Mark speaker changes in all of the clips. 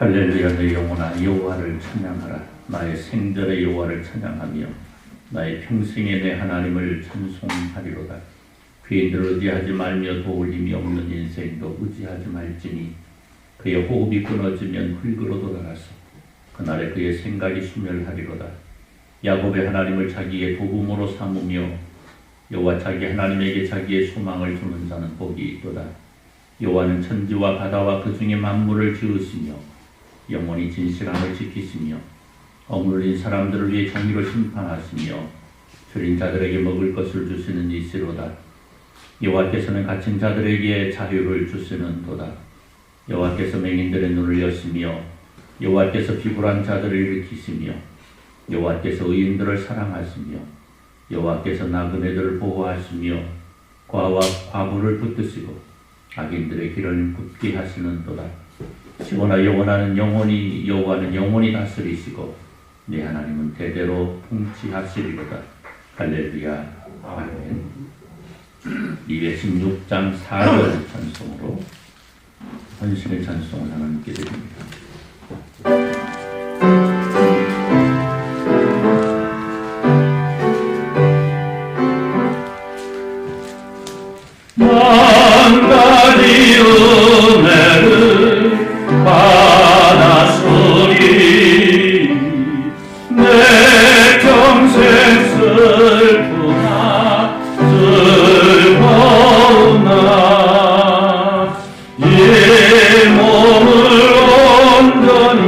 Speaker 1: 할렐루야. 내 영혼아 여호와를 찬양하라. 나의 생전의 여호와를 찬양하며 나의 평생에 내 하나님을 찬송하리로다. 귀인들 의지하지 말며 도울 힘이 없는 인생도 의지하지 말지니 그의 호흡이 끊어지면 흙으로 돌아가서 그날에 그의 생각이 소멸하리로다. 야곱의 하나님을 자기의 도움으로 삼으며 여호와 자기 하나님에게 자기의 소망을 두는 자는 복이 있도다. 여호와는 천지와 바다와 그 중에 만물을 지으시며 영원히 진실함을 지키시며 억눌린 사람들을 위해 정의로 심판하시며 줄인 자들에게 먹을 것을 주시는 이시로다. 여호와께서는 갇힌 자들에게 자유를 주시는도다. 여호와께서 맹인들의 눈을 여시며 여호와께서 비굴한 자들을 일으키시며 여호와께서 의인들을 사랑하시며 여호와께서 나그네들을 보호하시며 과와 과부를 붙드시고 악인들의 길을 굳게 하시는도다. 시온아 영원하는 영원히 여호와는 영원히 다스리시고 네 하나님은 대대로 통치하시리로다. 할렐루야. 아멘. 216장 4절 찬송으로 헌신의 찬송을 하나님께 드립니다. 만가지 은혜를 받았으니 내 평생 슬프나 즐거우나 이 몸을 온전히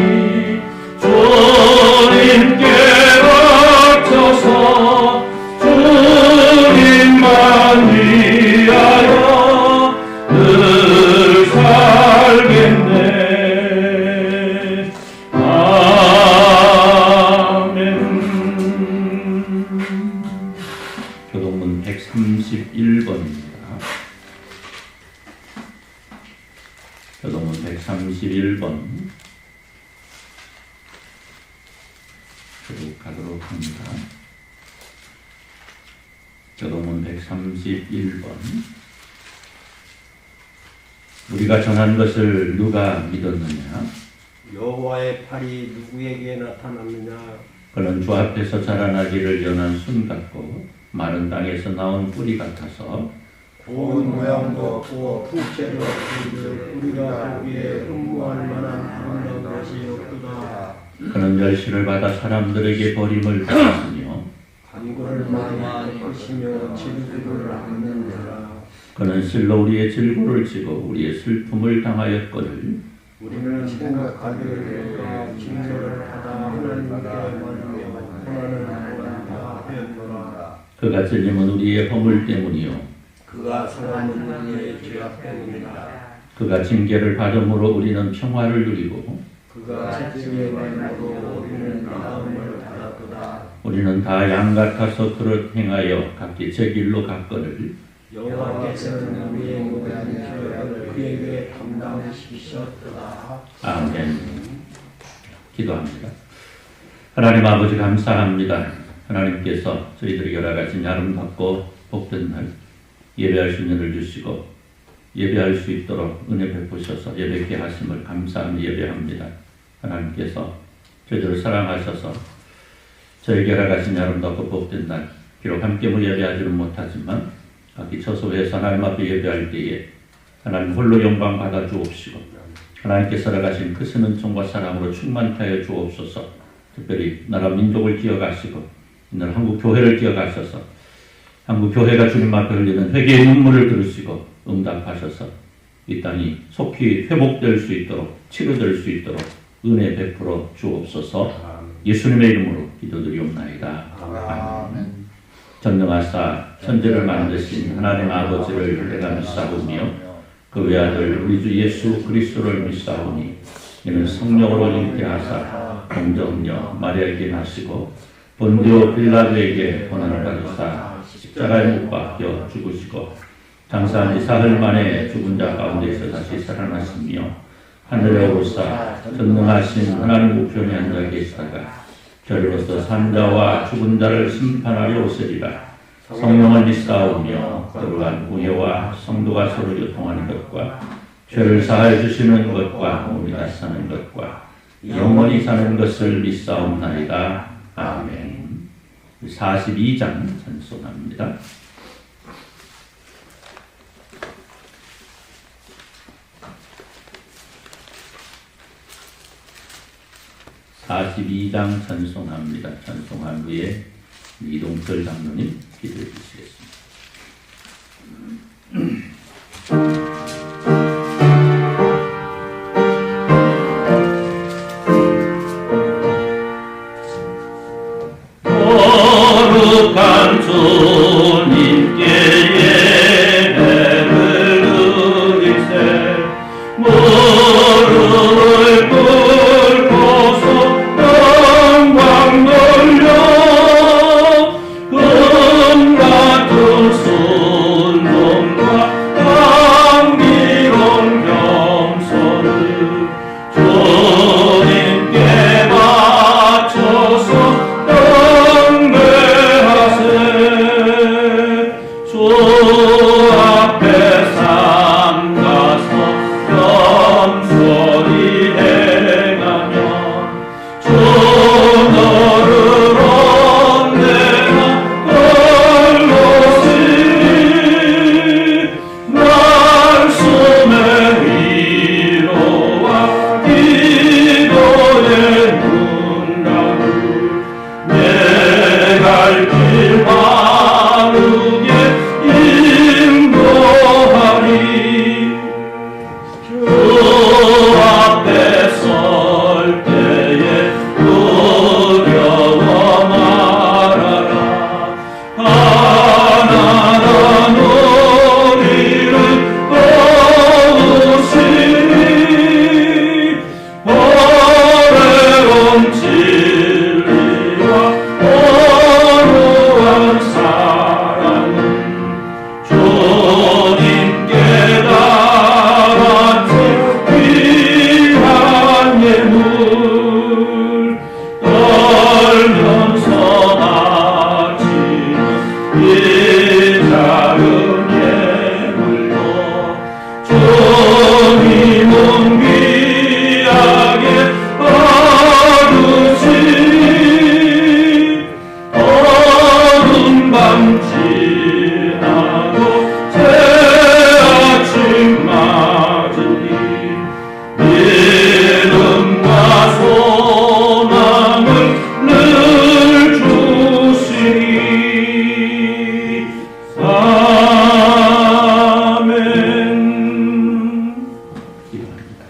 Speaker 1: 주님께 바쳐서 주님만 위하여 늘 살겠네. 아멘. 교동문 131번입니다. 교동문 131번 쭉 가도록 합니다. 교동문 131번. 우리가 전한 것을 누가 믿었느냐?
Speaker 2: 여호와의 팔이 누구에게 나타났느냐?
Speaker 1: 그는 주 앞에서 자라나기를 연한 순 같고 마른 땅에서 나온 뿌리 같아서
Speaker 2: 고운 모양도 없고 풍채도 없으니 우리가 보기에 흠모할 만한 아름다운 것이 없도다.
Speaker 1: 그는 멸시를 받아 사람들에게 버림을 받았으며
Speaker 2: 간구를 많이 꺾으시며 질투를 않는다.
Speaker 1: 그는 실로 우리의 질고를 지고 우리의 슬픔을 당하였거늘
Speaker 2: 우리는 생각하기를 그가 징조를 받아 하나님께 만나며 고난을 받아 하였노라.
Speaker 1: 그가 찔림은 우리의 허물 때문이요
Speaker 2: 그가 사랑은 우리의 죄악 때문이다.
Speaker 1: 그가 징계를 받음으로 우리는 평화를 누리고
Speaker 2: 그가 채찍에 말로 우리는 나음을 받았도다.
Speaker 1: 우리는 다 양 같아서 그릇 행하여 각기 제 길로 갔거늘
Speaker 2: 여호와께서는 우리의 모든 죄악을 그에게 담당시키셨도다.
Speaker 1: 아멘. 기도합니다. 하나님 아버지 감사합니다. 하나님께서 저희들이 여러 가지 아름답고 복된 날 예배할 수 있는 을 주시고 예배할 수 있도록 은혜 베푸셔서 예배케 하심을 감사하며 예배합니다. 하나님께서 저희들을 사랑하셔서 저에게 여러 가지 아름답고 복된 날 비록 함께 예배하지는 못하지만 각기 처소에서 하나님 앞에 예배할 때에 하나님 홀로 영광 받아 주옵시고 하나님께서 허락하신 크신 은총과 사랑으로 충만케 하여 주옵소서. 특별히 나라 민족을 기억하시고 오늘 한국 교회를 기억하셔서 한국 교회가 주님 앞에 흘리는 회개의 눈물을 들으시고 응답하셔서 이 땅이 속히 회복될 수 있도록 치료될 수 있도록 은혜 베풀어 주옵소서. 예수님의 이름으로 기도드리옵나이다. 아멘. 전능하사 천지를 만드신 하나님 아버지를 내가 믿사오며 그 외아들 우리 주 예수 그리스도를 믿사오니 이는 성령으로 잉태하사 공정녀 마리아에게 나시고 본디오 빌라도에게 고난을 받으사 십자가에 못 박혀 죽으시고 장사한 지 사흘 만에 죽은 자 가운데서 다시 살아나시며 하늘에 오르사 전능하신 하나님 우편에 앉아 계시다가 저리로서 산자와 죽은 자를 심판하려 오시리라. 성령을 믿사오며 거룩한 공예와 성도가 서로 교통하는 것과 죄를 사하여 주시는 것과 몸이 다 사는 것과 영원히 사는 것을 믿사옵나이다. 아멘. 42장 찬송합니다. 찬송합니다. 찬송한 후에 이동철 장로님 기도해 주시겠습니다. 거룩한 주님께 예배를 드리세 무릎을 꿇고서 영광 돌려 금 같은 순종과 감기로운 겸손을 주님께 바쳐서 주 앞에 삼가서 겸손히 행하며 주 너를 언제나 걸로시 말씀의 위로와 기도의 문답을 내 갈 길 바르게 인도하리 주 앞에 설 때에 두려워 말아라 가난한 우리를 도우시니 어려운 진리와 거룩한 사랑은 주님께 달았지 귀한 예물 떨면서 바치는 이 작은 예물도 주님은 귀하게 받으시니 어두운 밤 지나고 새 아침 맞으니 믿음과 소망을 늘 주시니 아멘. 기도합니다.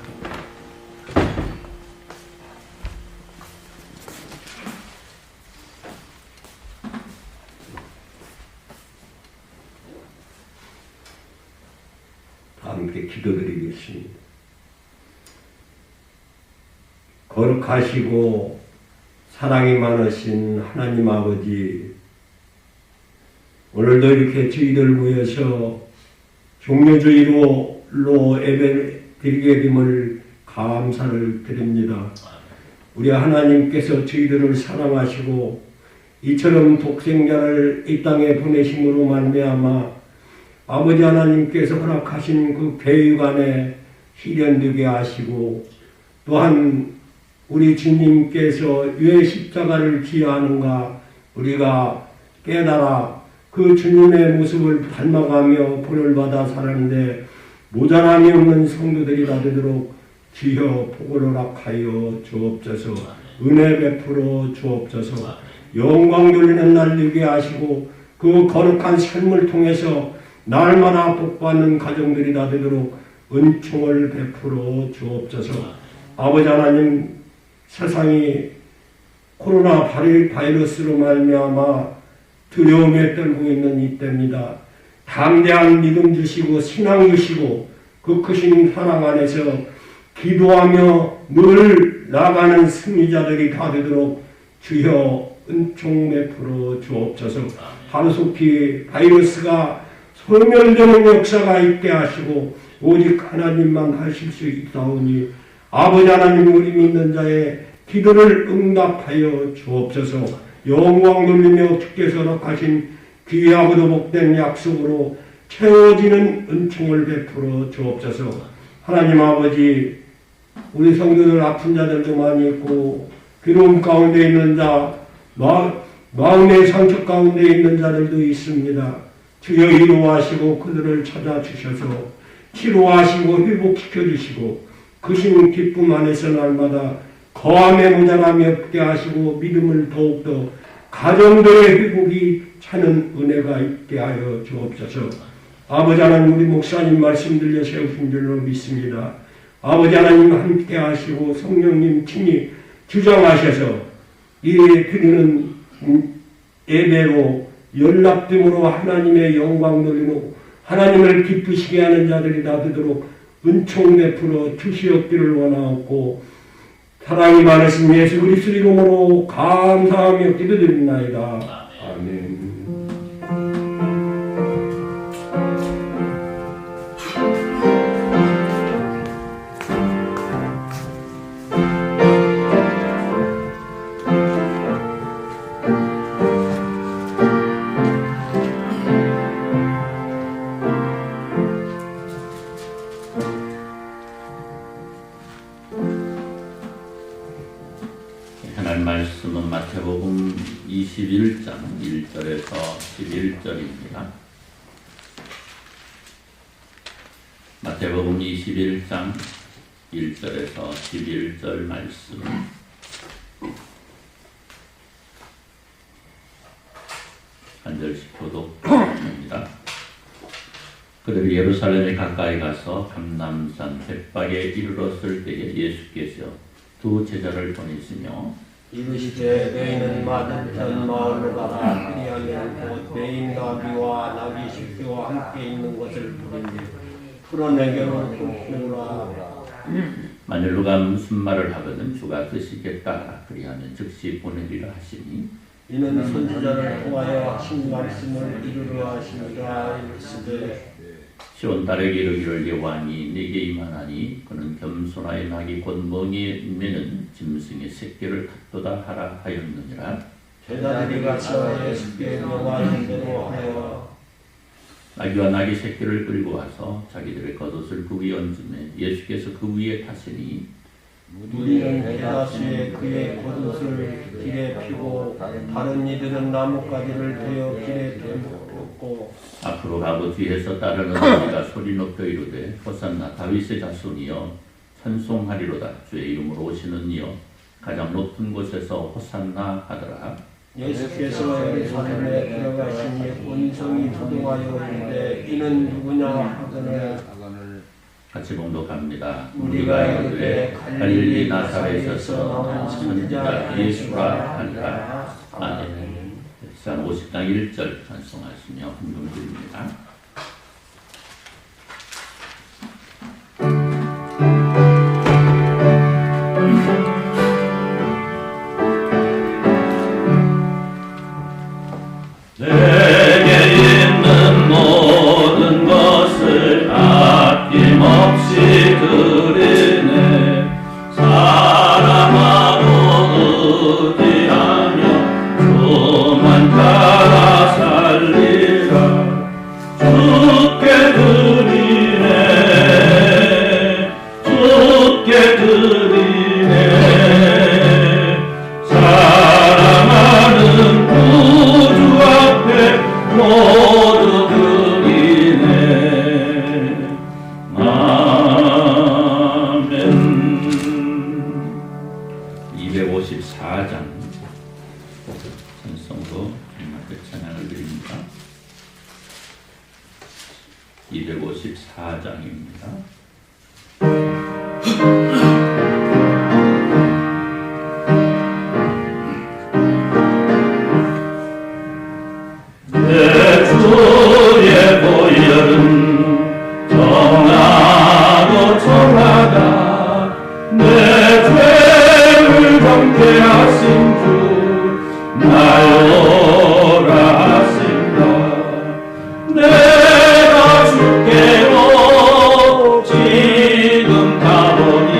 Speaker 2: 함께 기도드리겠습니다. 거룩하시고 사랑이 많으신 하나님 아버지, 오늘도 이렇게 저희들 모여서 종료주의로 예배 드리게 됨을 감사를 드립니다. 우리 하나님께서 저희들을 사랑하시고 이처럼 독생자를 이 땅에 보내심으로 말미암아 아버지 하나님께서 허락하신 그 계획 안에 실현되게 하시고 또한 우리 주님께서 왜 십자가를 지어야 하는가 우리가 깨달아 그 주님의 모습을 닮아가며 본을 받아 사는데 모자람이 없는 성도들이라 되도록 주여 복을 허락하여 주옵소서. 은혜 베풀어 주옵소서. 영광 돌리는 날 되게 하시고 그 거룩한 삶을 통해서 날마다 복받는 가정들이라 되도록 은총을 베풀어 주옵소서. 아버지 하나님, 세상이 코로나 바이러스로 말미암아 두려움에 떨고 있는 이때입니다. 담대한 믿음 주시고 신앙 주시고 그 크신 사랑 안에서 기도하며 늘 나가는 승리자들이 다 되도록 주여 은총 베풀어 주옵소서. 하루속히 바이러스가 소멸되는 역사가 있게 하시고 오직 하나님만 하실 수 있사오니 아버지 하나님, 우리 믿는 자의 기도를 응답하여 주옵소서. 영광 돌리며 주께서 허락하신 귀하고도 복된 약속으로 채워지는 은총을 베풀어 주옵소서. 하나님 아버지, 우리 성도들 아픈 자들도 많이 있고 괴로움 가운데 있는 자, 마음의 상처 가운데 있는 자들도 있습니다. 주여 위로하시고 그들을 찾아주셔서 치료하시고 회복시켜 주시고 그 신 기쁨 안에서 날마다 거함의 모자람이 없게 하시고 믿음을 더욱더 가정들의 회복이 차는 은혜가 있게 하여 주옵소서. 아버지 하나님, 우리 목사님 말씀 들려 세우신 줄로 믿습니다. 아버지 하나님 함께 하시고 성령님 친히 주장하셔서 이 드리는 예배로 연락됨으로 하나님의 영광 돌리고 하나님을 기쁘시게 하는 자들이 다 되도록 은총 베풀어 주시옵기를 원하옵고 사랑이 많으신 예수 그리스도 이름으로 감사하며 기도드립나이다. 아멘.
Speaker 1: 하나님 말씀은 마태복음 21장 1절에서 11절입니다. 마태복음 21장 1절에서 11절 말씀. 한 절씩 교독합니다. 그들이 예루살렘에 가까이 가서 감람산 벳박에 이르렀을 때에 예수께서 두 제자를 보내시며
Speaker 2: 이르시되 너희는 맞은편 마을로 가라. 그리하면 곧 매인 나귀와 나귀 식구와 함께 있는 것을 부르니 풀어내게로 키우라.
Speaker 1: 만일 누가 무슨 말을 하거든 주가 뜻이겠다 그리하면 즉시 보내리라 하시니
Speaker 2: 이는 선지자를 통하여 하신 말씀을 이루려 하시니라. 이르시되
Speaker 1: 시온 딸에게 이르기를 여호와니 내게 임하나니 그는 겸손하여 나귀 곧 멍에 매는 짐승의 새끼를 갖도다 하라 하였느니라.
Speaker 2: 제자들이 가서 예수께 명하는 대로 하여
Speaker 1: 나귀와 나귀 새끼를 끌고 와서 자기들의 겉옷을 그 위에 얹음에 예수께서 그 위에 타시니
Speaker 2: 무리는 대다수의 그의 겉옷을 길에 피고 다른 이들은 나뭇가지를 베어 길에 펴고
Speaker 1: 앞으로 가고 뒤에서 따르는 우리가 소리 높여 이르되 호산나 다윗의 자손이여 찬송하리로다 주의 이름으로 오시는 이여 가장 높은 곳에서 호산나 하더라.
Speaker 2: 예수께서 예루살렘에 들어가시니 온 성이 두둥하여 오는데 이는 누구냐 하거늘
Speaker 1: 같이 봉독합니다.
Speaker 2: 우리가
Speaker 1: 우리가 이르되 갈릴리
Speaker 2: 나사렛에서
Speaker 1: 나사렛에서
Speaker 2: 나온
Speaker 1: 나온 선지자 예수라 하니라. 아멘. 산 50장 1절 찬송하시며 헌금드립니다. 내게 있는 모든 것을 아낌없이 드리네. 사랑하고 의지하며 주만 따라 살리라. 주께 드리네. 주께 드리네. 사랑하는 구주 앞에 모두 드리네. 아멘. 254장 찬송으로 찬양을 드립니다. 254장입니다. 내 주의 보혈은 정하고 정하다. 내 죄를 정죄하신 주 나요라 하신다. 내가 주께로 지금 가보니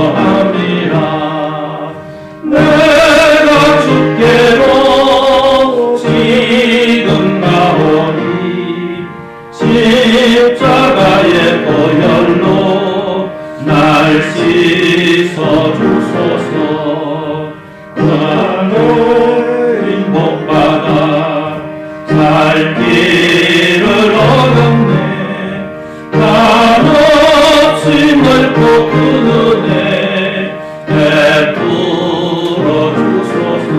Speaker 1: 기도함이라. 내가 주께로 지금 가오니 십자가의 보혈로 날 씻어 주소서. 나는 복받아 살 길을 얻었네. 한없이 넓고 큰 은혜 베풀어 주소서.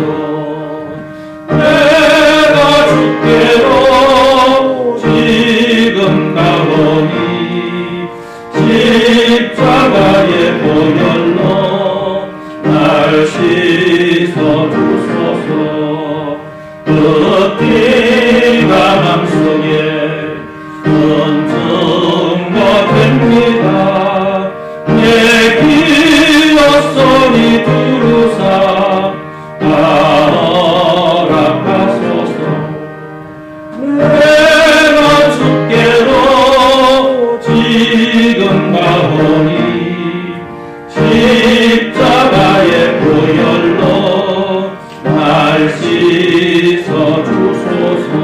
Speaker 1: 내가 주께로 지금 가오니 십자가의 보혈로 날 씻어 주소서. 그 피가 맘속에 큰 증거 됩니다. 내 기어서니 두루사 다 허락하소서. 내가 주께로 지금 가오니 십자가의 보혈로 날 씻어 주소서.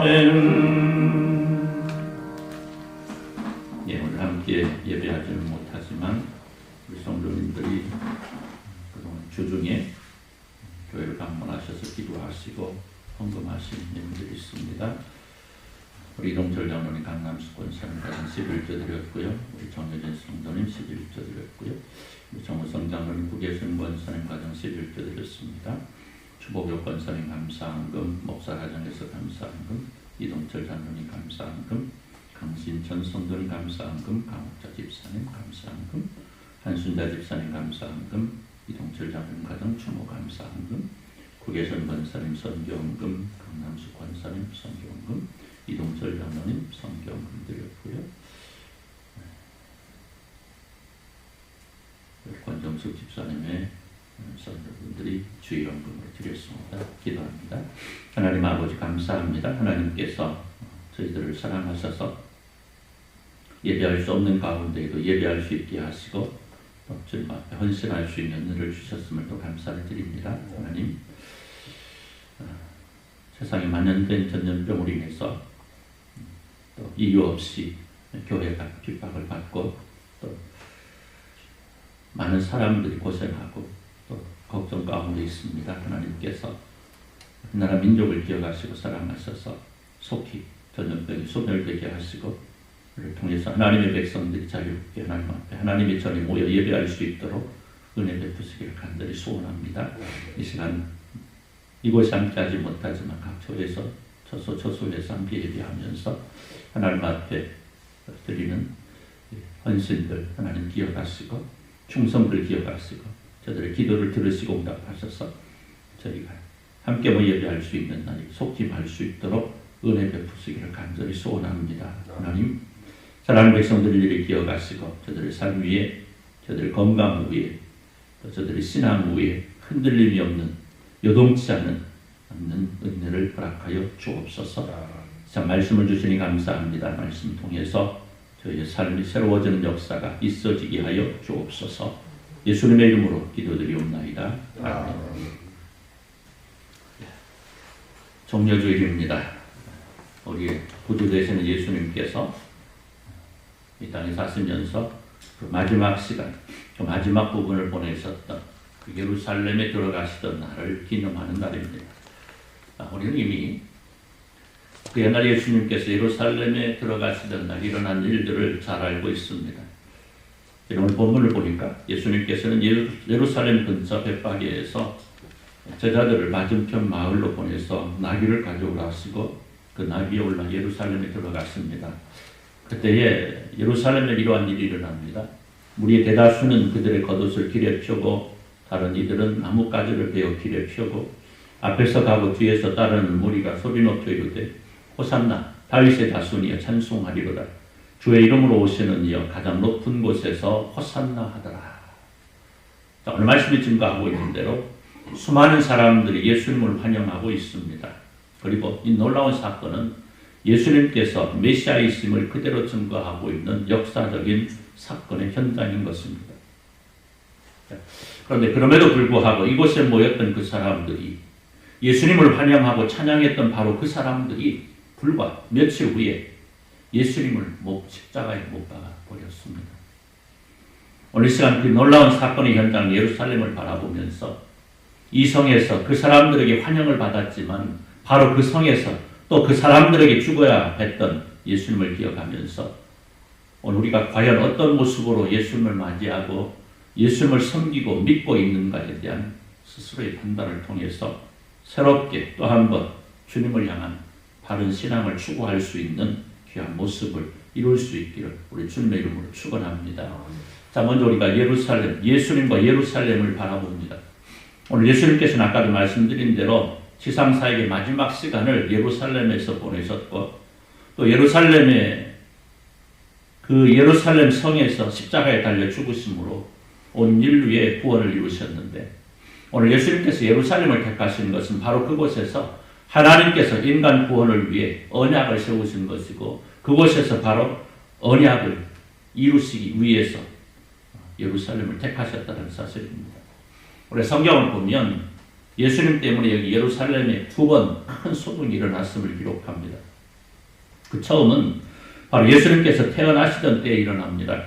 Speaker 1: 아멘. 예, 오늘 함께 예배하지는 못하지만 우리 성도님들이 그동안 주중에 교회를 방문하셔서 기도하시고 헌금하신 분들이 있습니다. 우리 이동철 장로님 강남수권 사랑가정 11조 드렸고요. 우리 정여진 성도님 11조 드렸고요. 우리 정우성 장로님 국예순 권사님 가정 11조 드렸습니다. 주복역 권사님 감사헌금, 목사가정에서 감사헌금, 이동철 장로님 감사헌금, 강신천 성도님 감사헌금, 강옥자 집사님 감사헌금, 한순자 집사님 감사헌금, 이동철 장로님 가정 추모 감사헌금, 국예순 권사님 선교헌금, 강남수 권사님 선교헌금, 이동철 장로님 선교헌금 드렸고요. 권정숙 집사님의 선교분들이 주일헌금을 드렸습니다. 기도합니다. 하나님 아버지 감사합니다. 하나님께서 저희들을 사랑하셔서 예배할 수 없는 가운데에도 예배할 수 있게 하시고 또 주님 앞에 헌신할 수 있는 은혜를 주셨음을 또 감사를 드립니다. 하나님, 세상에 만연된 전염병으로 인해서 또 이유 없이 교회가 핍박을 받고 또 많은 사람들이 고생하고 또 걱정 가운데 있습니다. 하나님께서 나라 민족을 기억하시고 사랑하셔서 속히 전염병이 소멸되게 하시고 그를 통해서 하나님의 백성들이 자유롭게 하나님 앞에 하나님의 전에 모여 예배할 수 있도록 은혜 베푸시기를 간절히 소원합니다. 이 시간 이곳에 함께하지 못하지만 각 교회에서 처소에서 함께 예배하면서 하나님 앞에 드리는 헌신들 하나님 기억하시고 충성들 기억하시고 저들의 기도를 들으시고 응답하셔서 저희가 함께 모여 예배할 수 있는 날이 속히 할 수 있도록 은혜 베푸시기를 간절히 소원합니다. 하나님, 사랑하는 백성들을 이리 기억하시고 저들의 삶 위에, 저들의 건강 위에, 또 저들의 신앙 위에 흔들림이 없는, 요동치 않는 은혜를 허락하여 주옵소서. 참 말씀을 주시니 감사합니다. 말씀 통해서 저희의 삶이 새로워지는 역사가 있어지게 하여 주옵소서. 예수님의 이름으로 기도드리옵나이다. 아멘. 종려주일입니다. 우리 구주 되시는 예수님께서 이 땅에 사시면서 그 마지막 시간, 그 마지막 부분을 보내셨던 그 예루살렘에 들어가시던 날을 기념하는 날입니다. 우리는 이미 그 옛날 예수님께서 예루살렘에 들어가시던 날 일어난 일들을 잘 알고 있습니다. 오늘 본문을 보니까 예수님께서는 예루살렘 근처 벳바게에서 제자들을 맞은편 마을로 보내서 나귀를 가져오라 하시고 그 나귀에 올라 예루살렘에 들어갔습니다. 그때에 예루살렘에 이러한 일이 일어납니다. 무리의 대다수는 그들의 겉옷을 길에 펴고 다른 이들은 나뭇가지를 베어 길에 펴고 앞에서 가고 뒤에서 따르는 무리가 소리 높여 이르되 호산나 다윗의 자손이여 찬송하리로다. 주의 이름으로 오시는 이여 가장 높은 곳에서 호산나 하더라. 자, 오늘 말씀이 증거하고 있는 대로 수많은 사람들이 예수님을 환영하고 있습니다. 그리고 이 놀라운 사건은 예수님께서 메시아이심을 그대로 증거하고 있는 역사적인 사건의 현장인 것입니다. 그런데 그럼에도 불구하고 이곳에 모였던 그 사람들이 예수님을 환영하고 찬양했던 바로 그 사람들이 불과 며칠 후에 예수님을 십자가에 못 박아 버렸습니다. 오늘 시간 그 놀라운 사건의 현장 예루살렘을 바라보면서 이 성에서 그 사람들에게 환영을 받았지만 바로 그 성에서 또 그 사람들에게 죽어야 했던 예수님을 기억하면서 오늘 우리가 과연 어떤 모습으로 예수님을 맞이하고 예수님을 섬기고 믿고 있는가에 대한 스스로의 판단을 통해서 새롭게 또 한 번 주님을 향한 바른 신앙을 추구할 수 있는 귀한 모습을 이룰 수 있기를 우리 주님의 이름으로 축원합니다. 자, 먼저 우리가 예수님과 예루살렘을 바라봅니다. 오늘 예수님께서는 아까도 말씀드린 대로 지상사역의 마지막 시간을 예루살렘에서 보내셨고 또 예루살렘 성에서 십자가에 달려 죽으심으로 온 인류의 구원을 이루셨는데 오늘 예수님께서 예루살렘을 택하신 것은 바로 그곳에서 하나님께서 인간 구원을 위해 언약을 세우신 것이고 그곳에서 바로 언약을 이루시기 위해서 예루살렘을 택하셨다는 사실입니다. 우리 성경을 보면 예수님 때문에 여기 예루살렘에 2번 큰 소동이 일어났음을 기록합니다. 그 처음은 바로 예수님께서 태어나시던 때에 일어납니다.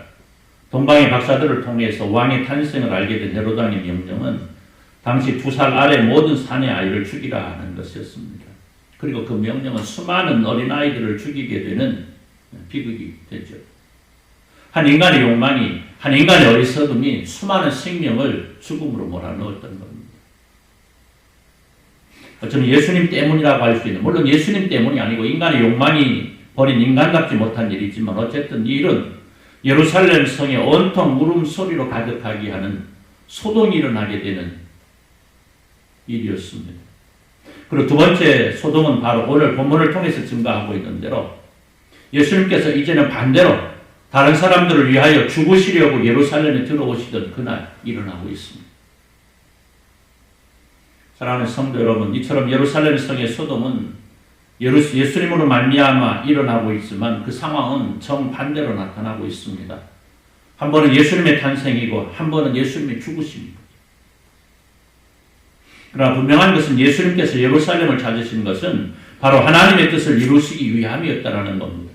Speaker 1: 동방의 박사들을 통해서 왕의 탄생을 알게 된 헤로당의 명령은 당시 2살 아래 모든 사내 아이를 죽이라 하는 것이었습니다. 그리고 그 명령은 수많은 어린아이들을 죽이게 되는 비극이 되죠. 한 인간의 욕망이, 한 인간의 어리석음이 수많은 생명을 죽음으로 몰아넣었던 겁니다. 저는 예수님 때문이라고 할 수 있는, 물론 예수님 때문이 아니고 인간의 욕망이 벌인 인간답지 못한 일이지만 어쨌든 이 일은 예루살렘 성에 온통 울음소리로 가득하게 하는 소동이 일어나게 되는 일이었습니다. 그리고 두 번째 소동은 바로 오늘 본문을 통해서 증가하고 있는 대로 예수님께서 이제는 반대로 다른 사람들을 위하여 죽으시려고 예루살렘에 들어오시던 그날 일어나고 있습니다. 사랑하는 성도 여러분, 이처럼 예루살렘 성의 소동은 예수님으로 말미암아 일어나고 있지만 그 상황은 정반대로 나타나고 있습니다. 한 번은 예수님의 탄생이고 한 번은 예수님의 죽으심입니다. 그러나 분명한 것은 예수님께서 예루살렘을 찾으신 것은 바로 하나님의 뜻을 이루시기 위함이었다는 겁니다.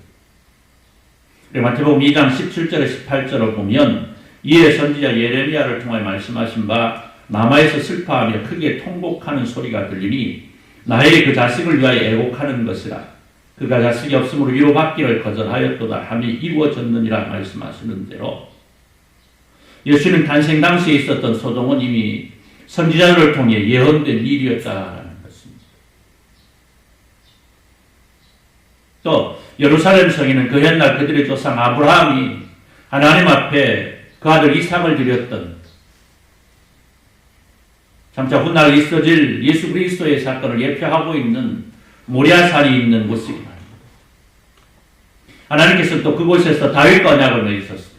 Speaker 1: 마태복음 2장 17절에 18절을 보면 이에 선지자 예레미야를 통해 말씀하신 바 남아에서 슬퍼하며 크게 통곡하는 소리가 들리니 나의 그 자식을 위하여 애곡하는 것이라. 그가 자식이 없으므로 위로받기를 거절하였도다 함이 이루어졌느니라 말씀하시는 대로 예수님 탄생 당시에 있었던 소동은 이미 선지자들을 통해 예언된 일이었다는 것입니다. 또 예루살렘 성에는 그 옛날 그들의 조상 아브라함이 하나님 앞에 그 아들 이삭을 드렸던 점차 훗날 있어질 예수 그리스도의 사건을 예표하고 있는 모리아산이 있는 곳입니다. 하나님께서 또 그곳에서 다윗과 언약을 맺으셨습니다.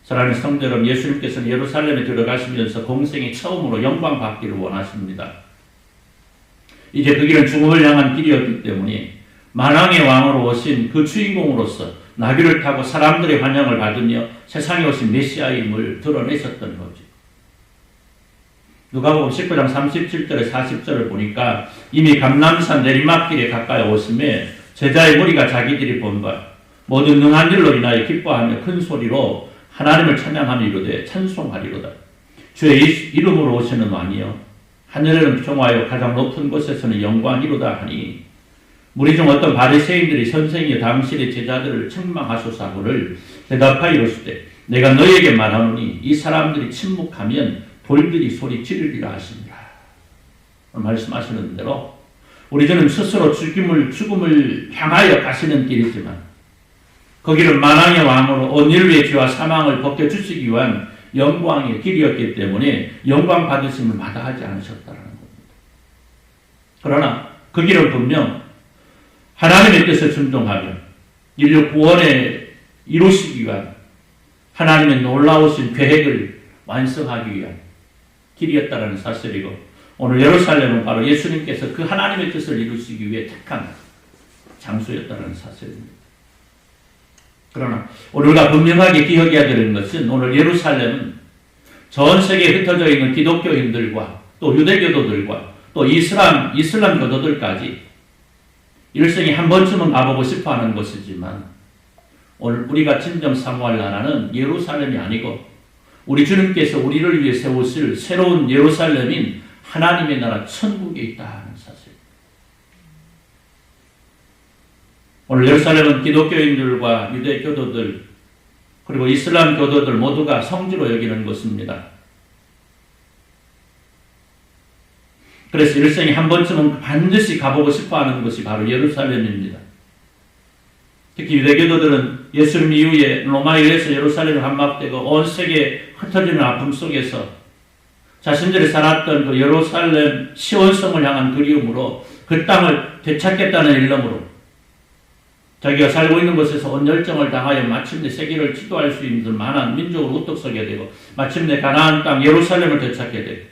Speaker 1: 사랑하는 성도 여러분, 예수님께서는 예루살렘에 들어가시면서 공생의 처음으로 영광 받기를 원하십니다. 이제 그 길은 죽음을 향한 길이었기 때문에 만왕의 왕으로 오신 그 주인공으로서 나귀를 타고 사람들의 환영을 받으며 세상에 오신 메시아임을 드러내셨던 거죠. 누가복음 19장 37절에 40절을 보니까 이미 감람산 내리막길에 가까이 오심에 제자의 무리가 자기들이 본 바 모든 능한 일로 인하여 기뻐하며 큰 소리로 하나님을 찬양하며 이르되 찬송하리로다. 주의 이름으로 오시는 왕이여 하늘에는 평화요 가장 높은 곳에서는 영광이로다 하니 무리 중 어떤 바리새인들이 선생이여 당신의 제자들을 책망하소서 하고를 대답하여 이르시되 내가 너희에게 말하노니 이 사람들이 침묵하면 돌들이 소리 지르리라 하십니다. 말씀하시는 대로 우리 주는 스스로 죽음을 향하여 가시는 길이지만 그 길은 만왕의 왕으로 온 인류의 죄와 사망을 벗겨주시기 위한 영광의 길이었기 때문에 영광 받으심을 마다하지 않으셨다는 겁니다. 그러나 그 길은 분명 하나님의 뜻을 순종하며 인류 구원에 이루시기 위한 하나님의 놀라우신 계획을 완성하기 위한 길이었다는 사실이고 오늘 예루살렘은 바로 예수님께서 그 하나님의 뜻을 이루시기 위해 택한 장소였다는 사실입니다. 그러나 우리가 분명하게 기억해야 되는 것은 오늘 예루살렘은 전 세계에 흩어져 있는 기독교인들과 또 유대교도들과 또 이슬람 교도들까지 일생에 한 번쯤은 가보고 싶어하는 것이지만 오늘 우리가 진정 사모할 나라는 예루살렘이 아니고 우리 주님께서 우리를 위해 세우실 새로운 예루살렘인 하나님의 나라 천국에 있다는 사실. 오늘 예루살렘은 기독교인들과 유대교도들 그리고 이슬람 교도들 모두가 성지로 여기는 것입니다. 그래서 일생에 한 번쯤은 반드시 가보고 싶어하는 것이 바로 예루살렘입니다. 특히 유대교도들은 예수님 이후에 로마에 의해서 예루살렘이 함락되고 온 세계에 흩어지는 아픔 속에서 자신들이 살았던 그 예루살렘 시온성을 향한 그리움으로 그 땅을 되찾겠다는 일념으로 자기가 살고 있는 곳에서 온 열정을 다하여 마침내 세계를 지도할 수 있는 만한 민족으로 우뚝 서게 되고 마침내 가나안 땅 예루살렘을 되찾게 되고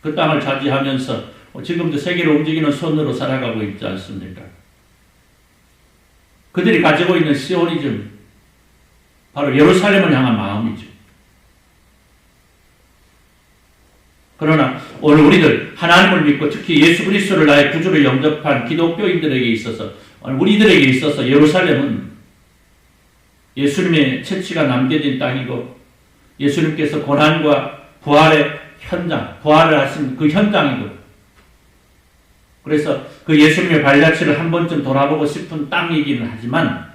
Speaker 1: 그 땅을 차지하면서 지금도 세계를 움직이는 손으로 살아가고 있지 않습니까? 그들이 가지고 있는 시오니즘, 바로 예루살렘을 향한 마음이죠. 그러나 오늘 우리들 하나님을 믿고 특히 예수 그리스도를 나의 구주로 영접한 기독교인들에게 있어서 우리들에게 있어서 예루살렘은 예수님의 채취가 남겨진 땅이고 예수님께서 고난과 부활의 현장, 부활을 하신 그 현장이고 그래서 그 예수님의 발자취를 한 번쯤 돌아보고 싶은 땅이기는 하지만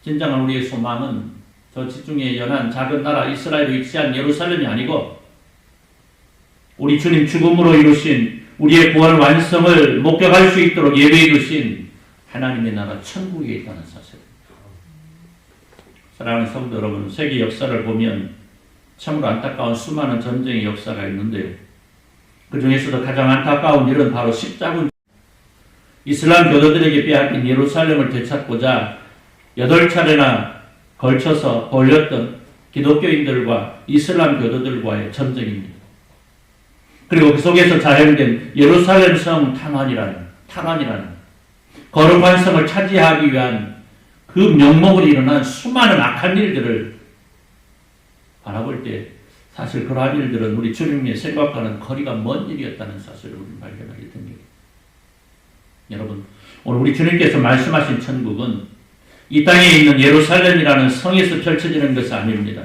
Speaker 1: 진정한 우리의 소망은 저 지중해에 연한 작은 나라 이스라엘에 위치한 예루살렘이 아니고 우리 주님 죽음으로 이루신 우리의 구원 완성을 목격할 수 있도록 예배해 두신 하나님의 나라 천국에 있다는 사실입니다. 사랑하는 성도 여러분, 세계 역사를 보면 참으로 안타까운 수많은 전쟁의 역사가 있는데요. 그 중에서도 가장 안타까운 일은 바로 십자군 이슬람 교도들에게 빼앗긴 예루살렘을 되찾고자 8차례나 걸쳐서 벌였던 기독교인들과 이슬람 교도들과의 전쟁입니다. 그리고 그 속에서 자행된 예루살렘 성 탄환이라는 거룩한 성을 차지하기 위한 그 명목으로 일어난 수많은 악한 일들을 바라볼 때 사실 그러한 일들은 우리 주님의 생각과는 거리가 먼 일이었다는 사실을 우리는 발견하게 됩니다. 여러분, 오늘 우리 주님께서 말씀하신 천국은 이 땅에 있는 예루살렘이라는 성에서 펼쳐지는 것이 아닙니다.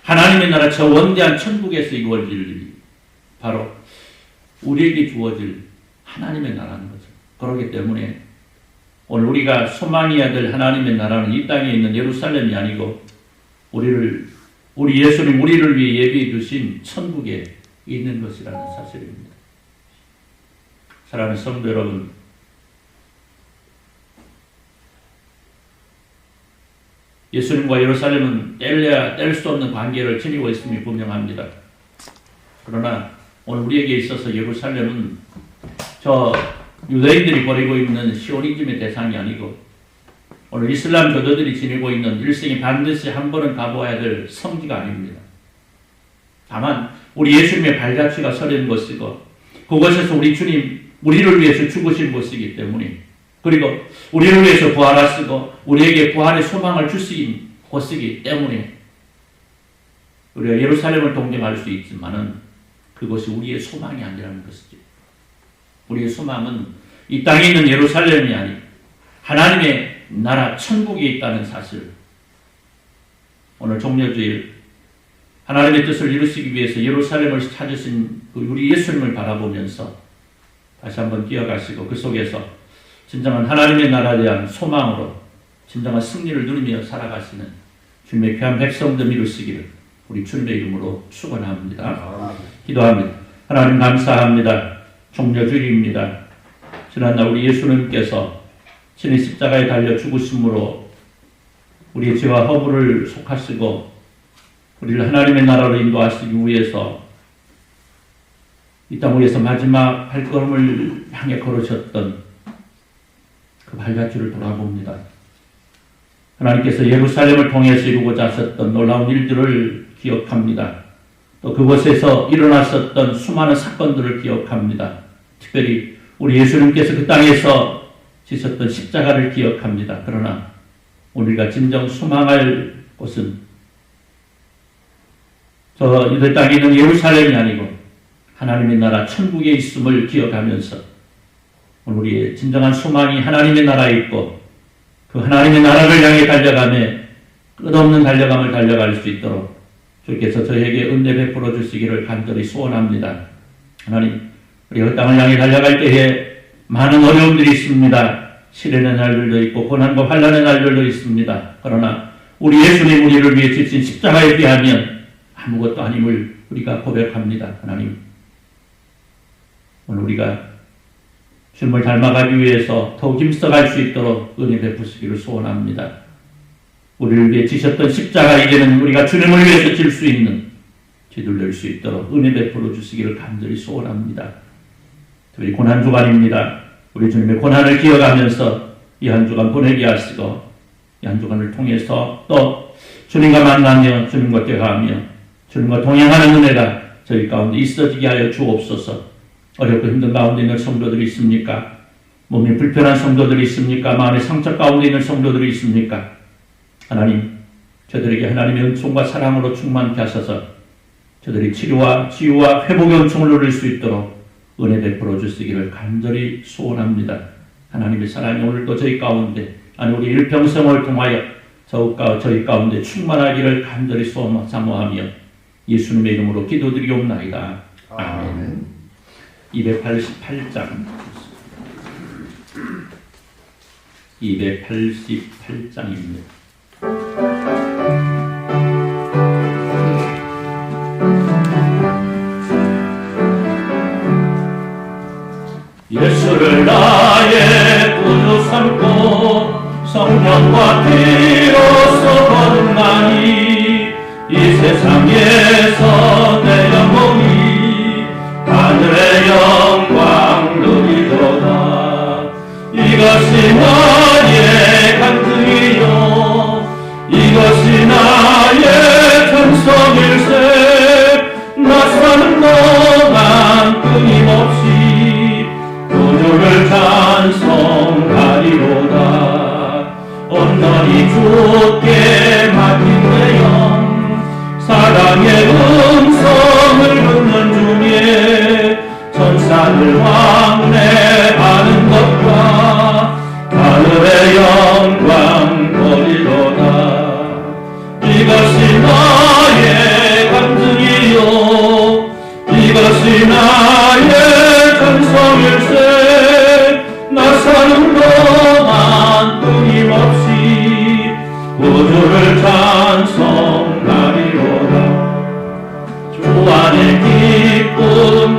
Speaker 1: 하나님의 나라 저 원대한 천국에서 이루어질 일이 바로 우리에게 주어질 하나님의 나라는 거죠. 그렇기 때문에 오늘 우리가 소망해야 될 하나님의 나라는 이 땅에 있는 예루살렘이 아니고 우리 예수님 우리를 위해 예비해 주신 천국에 있는 것이라는 사실입니다. 사랑하는 성도 여러분, 예수님과 예루살렘은 뗄래야 뗄 수 없는 관계를 지니고 있음이 분명합니다. 그러나 오늘 우리에게 있어서 예루살렘은 저 유대인들이 버리고 있는 시오니즘의 대상이 아니고 오늘 이슬람 교도들이 지니고 있는 일생에 반드시 한 번은 가보아야 될 성지가 아닙니다. 다만 우리 예수님의 발자취가 서린 것이고 그곳에서 우리 주님 우리를 위해서 죽으신 곳이기 때문에 그리고 우리를 위해서 부활하시고 우리에게 부활의 소망을 주신 곳이기 때문에 우리가 예루살렘을 동경할 수 있지만은 그것이 우리의 소망이 아니라는 것이죠. 우리의 소망은 이 땅에 있는 예루살렘이 아닌 하나님의 나라 천국에 있다는 사실. 오늘 종려주일 하나님의 뜻을 이루시기 위해서 예루살렘을 찾으신 우리 예수님을 바라보면서 다시 한번 기억하시고 그 속에서 진정한 하나님의 나라에 대한 소망으로 진정한 승리를 누리며 살아가시는 주님의 귀한 백성들 이루시기를 우리 주님의 이름으로 축원합니다. 기도합니다. 하나님 감사합니다. 종려주일입니다. 지난날 우리 예수님께서 친히 십자가에 달려 죽으심으로 우리의 죄와 허물을 속하시고 우리를 하나님의 나라로 인도하시기 위해서 이 땅 위에서 마지막 발걸음을 향해 걸으셨던 그 발자취를 돌아봅니다. 하나님께서 예루살렘을 통해서 이루고자 하셨던 놀라운 일들을 기억합니다. 또 그곳에서 일어났었던 수많은 사건들을 기억합니다. 특별히 우리 예수님께서 그 땅에서 지셨던 십자가를 기억합니다. 그러나 우리가 진정 소망할 곳은 저 이들 땅에 있는 예루살렘이 아니고 하나님의 나라 천국에 있음을 기억하면서 우리의 진정한 소망이 하나님의 나라에 있고 그 하나님의 나라를 향해 달려가며 끝없는 달려감을 달려갈 수 있도록 주께서 저에게 은혜 베풀어 주시기를 간절히 소원합니다. 하나님, 우리가 그 땅을 향해 달려갈 때에 많은 어려움들이 있습니다. 시련의 날들도 있고 고난과 환난의 날들도 있습니다. 그러나 우리 예수님 우리를 위해 지신 십자가에 비하면 아무것도 아님을 우리가 고백합니다. 하나님, 오늘 우리가 주님을 닮아가기 위해서 더욱 힘써갈 수 있도록 은혜 베푸시기를 소원합니다. 우리를 위해 지셨던 십자가 이제는 우리가 주님을 위해서 질 수 있는 뒤돌릴 수 있도록 은혜 베풀어 주시기를 간절히 소원합니다. 특별히 고난 주간입니다. 우리 주님의 고난을 기억하면서 이 한 주간 보내게 하시고 이 한 주간을 통해서 또 주님과 만나며 주님과 대화하며 주님과 동행하는 은혜가 저희 가운데 있어지게 하여 주옵소서. 어렵고 힘든 가운데 있는 성도들이 있습니까? 몸이 불편한 성도들이 있습니까? 마음의 상처 가운데 있는 성도들이 있습니까? 하나님, 저들에게 하나님의 은총과 사랑으로 충만케 하셔서 저들이 치료와 치유와 회복의 은총을 누릴 수 있도록 은혜 베풀어 주시기를 간절히 소원합니다. 하나님의 사랑이 오늘도 저희 가운데, 아니 우리 일평생을 통하여 저희 가운데 충만하기를 간절히 사모하며 예수님의 이름으로 기도드리옵나이다. 아멘. 288장 288장입니다. 예수를 나의 구주 삼고 성령과 피로써 거듭나니 이 세상에서 내 영혼이 하늘의 영광 누리도다. 이것이 나의 간증이요 이것이 나의 전성일세. 나 사는 동안 끊임없이 구주를 찬송하리로다. 온전히 주께 맡긴 내 영 사랑의 음성을 듣는 중에 천사들 왕래하는 것과 하늘의 영광 보리로다. 이것이 나의 감증이요 이것이 나의 전성일세. 나 사는 동안 끊임없이 구주를 찬송하리로다. 주 안에 기쁨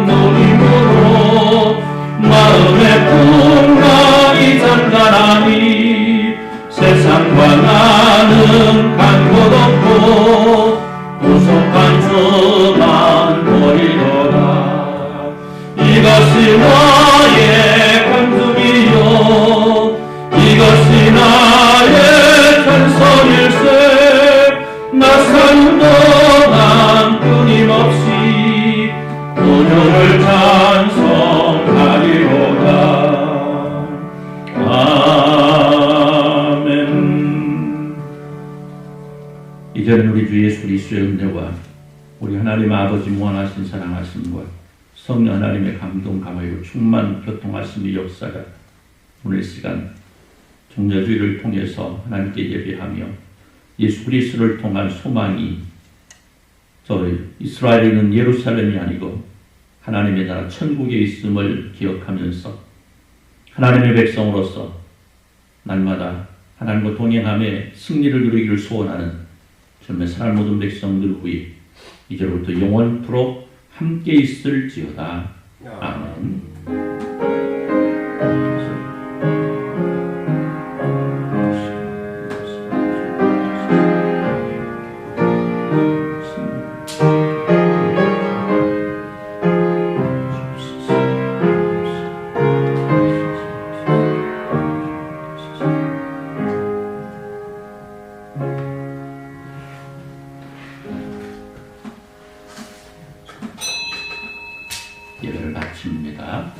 Speaker 1: 누림으로 마음의 풍랑이 잠가나니 세상과 나는 간 곳 없고 구속한 주만 보리로다. 이것이 나의 간증이요 이것이 나의 전성일세. 나 사는 동안 끊임없이 구주를 찬송하리로다. 아멘. 이제는 우리 주 예수 그리스도의 은혜와 우리 하나님 아버지 무한하신 사랑하심과 성령 하나님의 감동 감화요 충만 교통하심의 역사가 오늘 시간 종려주의를 통해서 하나님께 예배하며 예수 그리스도를 통한 소망이 저희 이스라엘에 있는 예루살렘이 아니고 하나님의 나라 천국에 있음을 기억하면서 하나님의 백성으로서 날마다 하나님과 동행하며 승리를 누리기를 소원하는 주님의 사랑 모든 백성들 위해 이제부터 영원토록 함께 있을지어다. 아멘. 예배를 마칩니다.